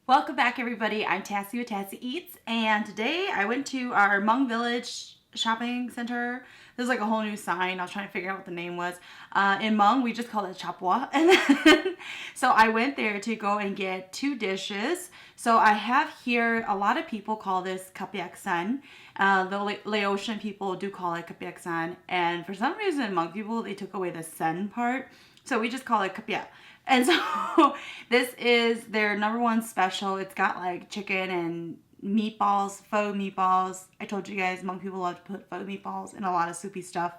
Welcome back, everybody. I'm Tassie with Tassie Eats, and today I went to our Hmong Village Shopping Center. There's like a whole new sign. I was trying to figure out what the name was. In Hmong, we just call it Chapwa. And then, so I went there to go and get two dishes. So I have here, a lot of people call this Khao Piak Sen. The Laotian people do call it Khao Piak Sen. And for some reason, Hmong people, they took away the Sen part. So we just call it Khao Piak. And so this is their #1 special. It's got like chicken and meatballs, faux meatballs. I told you guys Hmong people love to put faux meatballs in a lot of soupy stuff.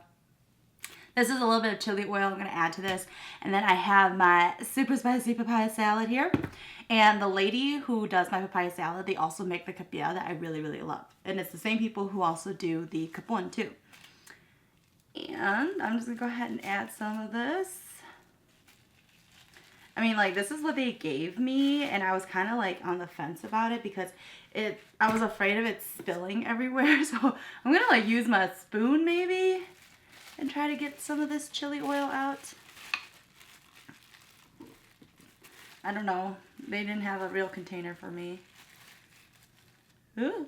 This is a little bit of chili oil I'm going to add to this. And then I have my super spicy papaya salad here. And the lady who does my papaya salad, they also make the kapia that I really, really love. And it's the same people who also do the kapun too. And I'm just going to go ahead and add some of this. I mean, like, this is what they gave me, and I was kind of, like, on the fence about it because I was afraid of it spilling everywhere, so I'm going to, like, use my spoon, maybe, and try to get some of this chili oil out. I don't know. They didn't have a real container for me. Ooh.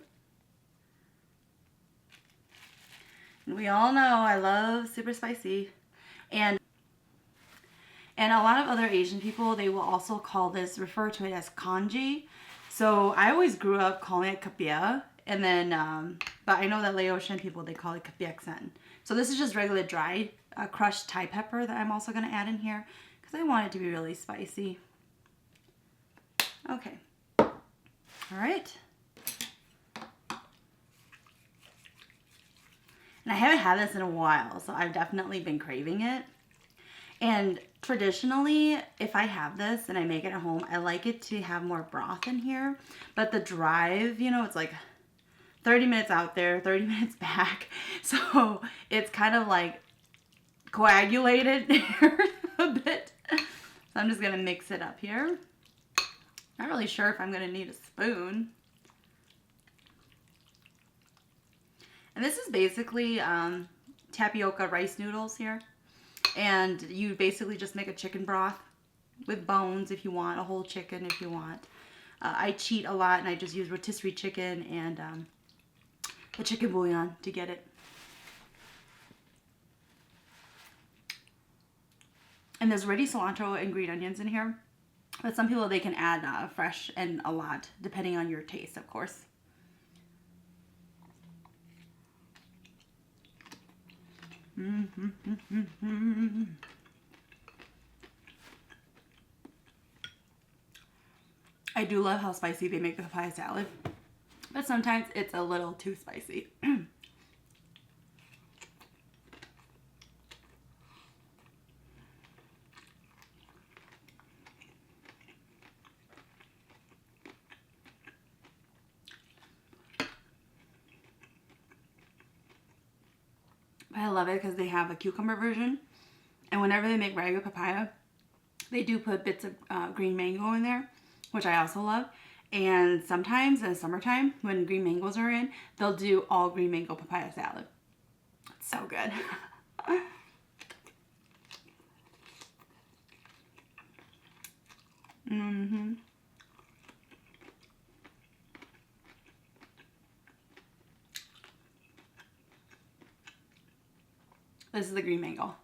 And we all know I love super spicy. And a lot of other Asian people, they will also refer to it as congee. So I always grew up calling it kapia. And then, but I know that Laotian people, they call it Khao Piak Sen. So this is just regular dried crushed Thai pepper that I'm also going to add in here because I want it to be really spicy. Okay. All right. And I haven't had this in a while, so I've definitely been craving it. And traditionally, if I have this and I make it at home, I like it to have more broth in here. But the drive, you know, it's like 30 minutes out there, 30 minutes back. So it's kind of like coagulated here a bit. So I'm just going to mix it up here. Not really sure if I'm going to need a spoon. And this is basically tapioca rice noodles here. And you basically just make a chicken broth with bones if you want, a whole chicken if you want. I cheat a lot and I just use rotisserie chicken and the chicken bouillon to get it. And there's ready cilantro and green onions in here. But some people, they can add fresh and a lot, depending on your taste, of course. I do love how spicy they make the papaya salad, but sometimes it's a little too spicy. But I love it because they have a cucumber version. And whenever they make regular papaya, they do put bits of green mango in there, which I also love. And sometimes in the summertime, when green mangoes are in, they'll do all green mango papaya salad. It's so good. This is the green mango.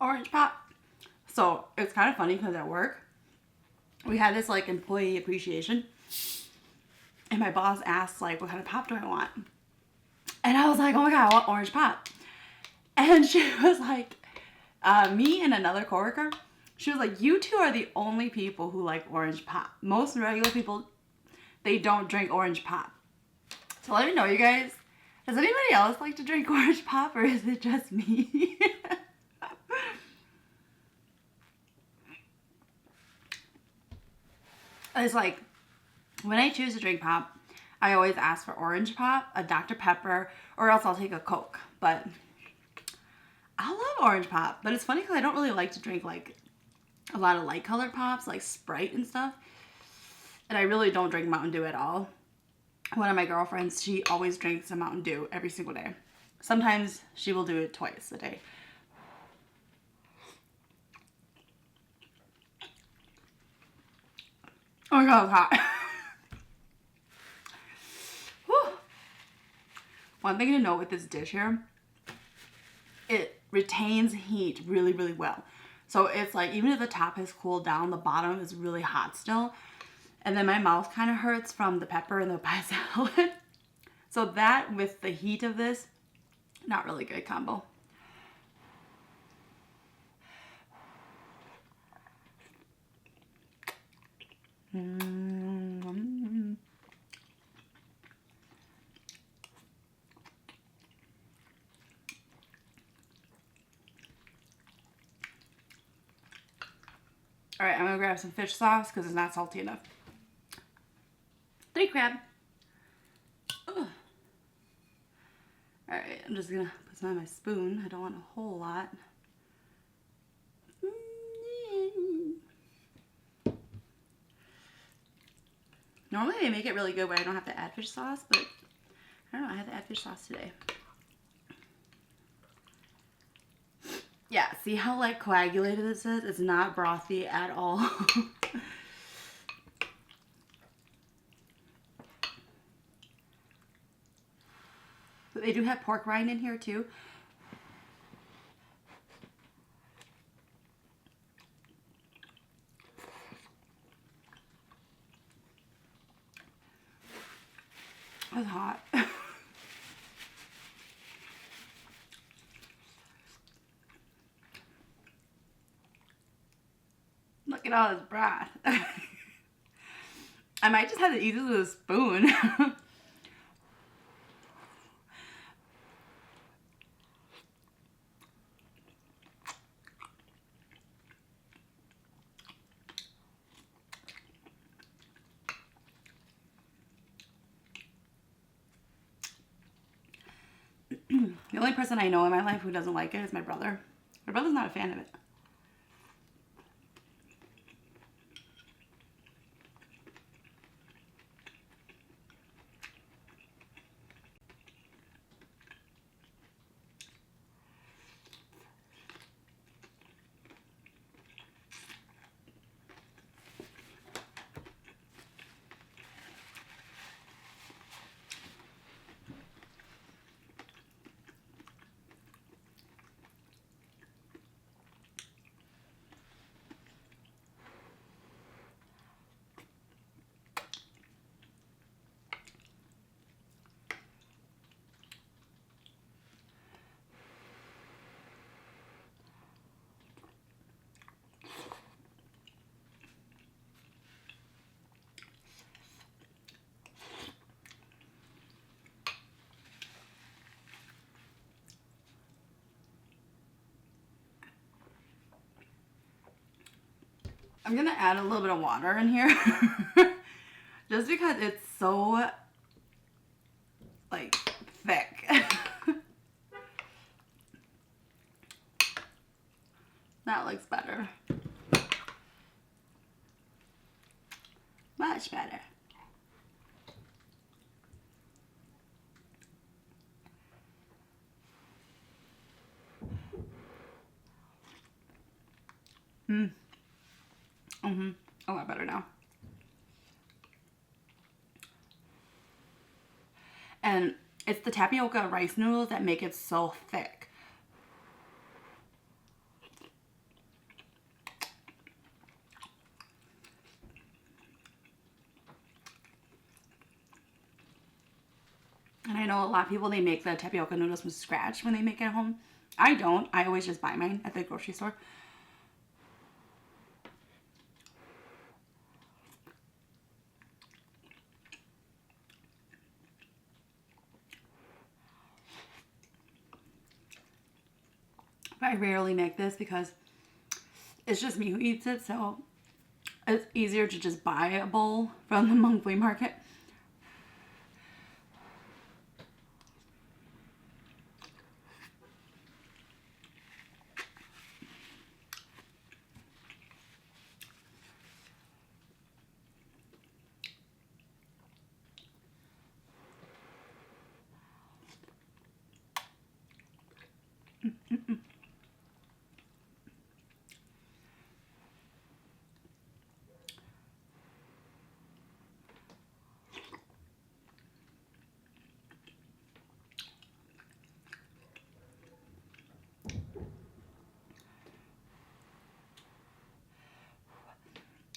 Orange pop. So it's kind of funny because at work, we had this like employee appreciation. And my boss asked like, what kind of pop do I want? And I was like, oh my God, I want orange pop. And she was like, me and another coworker, she was like, you two are the only people who like orange pop. Most regular people, they don't drink orange pop. So let me know, you guys, does anybody else like to drink orange pop or is it just me? It's like, when I choose to drink pop, I always ask for orange pop, a Dr. Pepper, or else I'll take a Coke. But I love orange pop. But it's funny because I don't really like to drink like a lot of light colored pops, like Sprite and stuff. And I really don't drink Mountain Dew at all. One of my girlfriends, she always drinks a Mountain Dew every single day. Sometimes she will do it twice a day. Oh my god, it's hot. Whew. One thing to note with this dish here, it retains heat really, really well. So it's like, even if the top has cooled down, the bottom is really hot still. And then my mouth kind of hurts from the pepper and the pie salad. So that with the heat of this, not really good combo. All right, I'm gonna grab some fish sauce because it's not salty enough. 3 crab. Ugh. All right, I'm just gonna put some on my spoon. I don't want a whole lot. Normally they make it really good where I don't have to add fish sauce, but I don't know, I had to add fish sauce today. Yeah, see how like coagulated this is? It's not brothy at all. But they do have pork rind in here too. It's hot. Look at all this broth. I might just have to eat this with a spoon. The only person I know in my life who doesn't like it is my brother. My brother's not a fan of it. I'm gonna add a little bit of water in here. Just because it's so like thick. That looks better. Much better. A lot better now. And it's the tapioca rice noodles that make it so thick. And I know a lot of people, they make the tapioca noodles from scratch when they make it at home. I don't. I always just buy mine at the grocery store. But I rarely make this because it's just me who eats it, so it's easier to just buy a bowl from the Hmong flea market.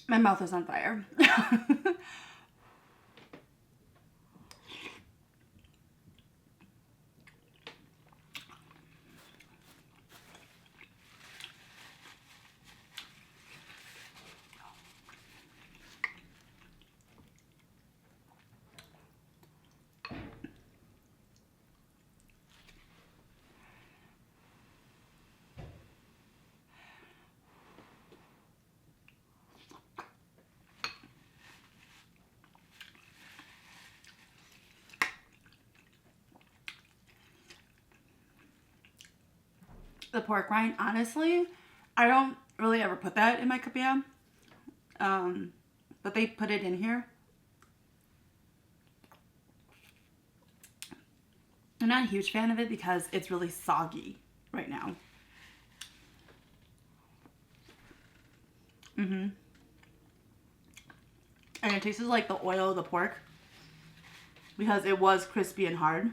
My mouth is on fire. The pork rind, honestly, I don't really ever put that in my kapia. But they put it in here. I'm not a huge fan of it because it's really soggy right now. And it tastes like the oil of the pork because it was crispy and hard.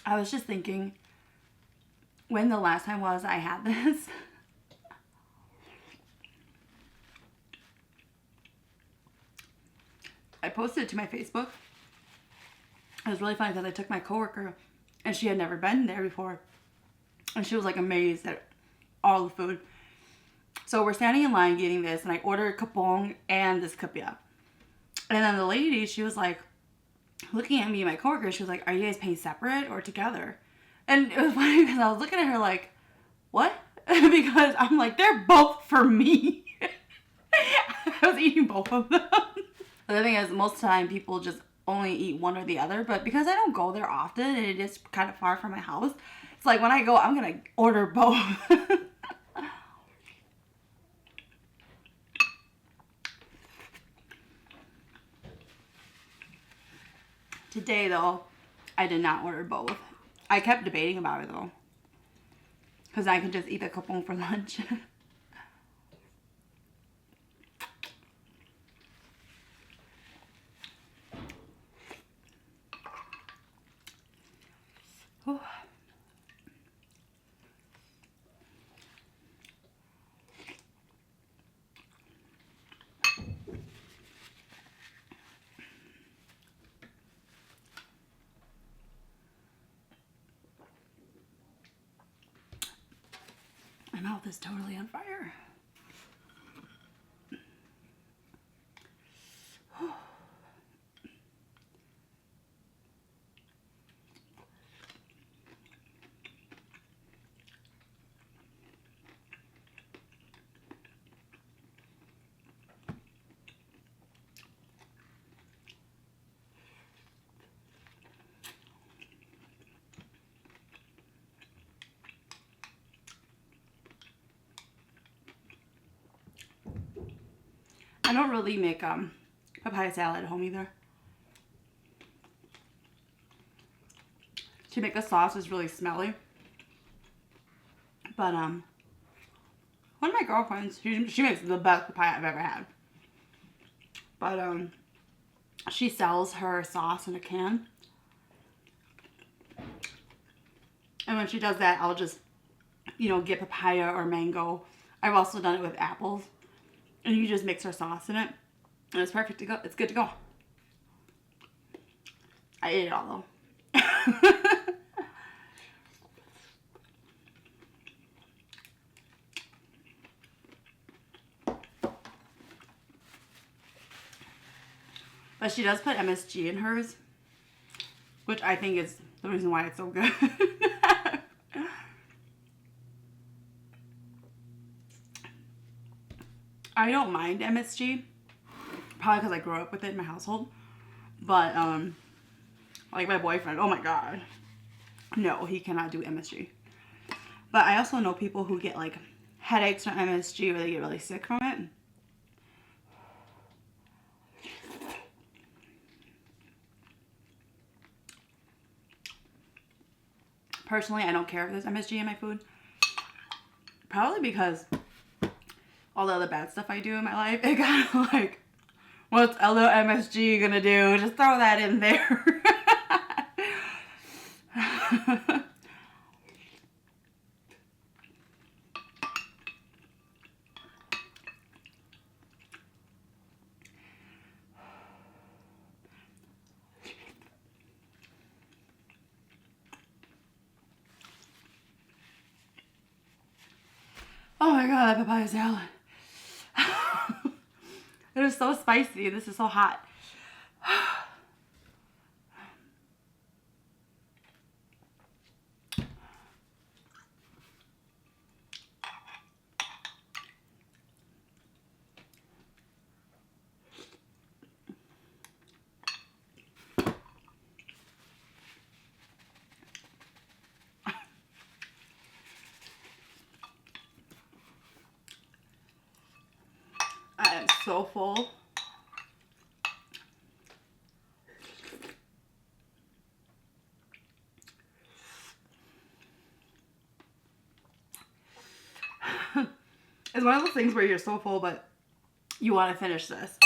I was just thinking when the last time was I had this. I posted it to my Facebook. It was really funny because I took my coworker and she had never been there before. And she was like amazed at all the food. So we're standing in line getting this and I ordered kapong and this kapia. And then the lady, she was like, looking at me and my coworker, she was like, are you guys paying separate or together? And it was funny because I was looking at her like, what? Because I'm like, they're both for me. I was eating both of them. The thing is, most of the time people just only eat one or the other, but because I don't go there often and it is kind of far from my house, it's like when I go, I'm gonna order both. Today though, I did not order both. I kept debating about it though, because I could just eat the kapong for lunch. My mouth is totally on fire. I don't really make papaya salad at home either. To make a sauce is really smelly. But one of my girlfriends, she makes the best papaya I've ever had. But she sells her sauce in a can. And when she does that, I'll just, you know, get papaya or mango. I've also done it with apples. And you just mix her sauce in it. And it's perfect to go. It's good to go. I ate it all though. But she does put MSG in hers, which I think is the reason why it's so good. I don't mind MSG, probably because I grew up with it in my household. But like my boyfriend, oh my god, no, he cannot do MSG. But I also know people who get like headaches from MSG, or they get really sick from it. Personally, I don't care if there's MSG in my food. Probably because all the other bad stuff I do in my life, it kind of like, what's other MSG gonna do? Just throw that in there. Oh my god, that papaya salad. It is so spicy. This is so hot. I am so full. It's one of those things where you're so full, but you want to finish this.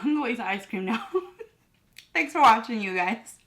I'm going to eat some ice cream now. Thanks for watching, you guys.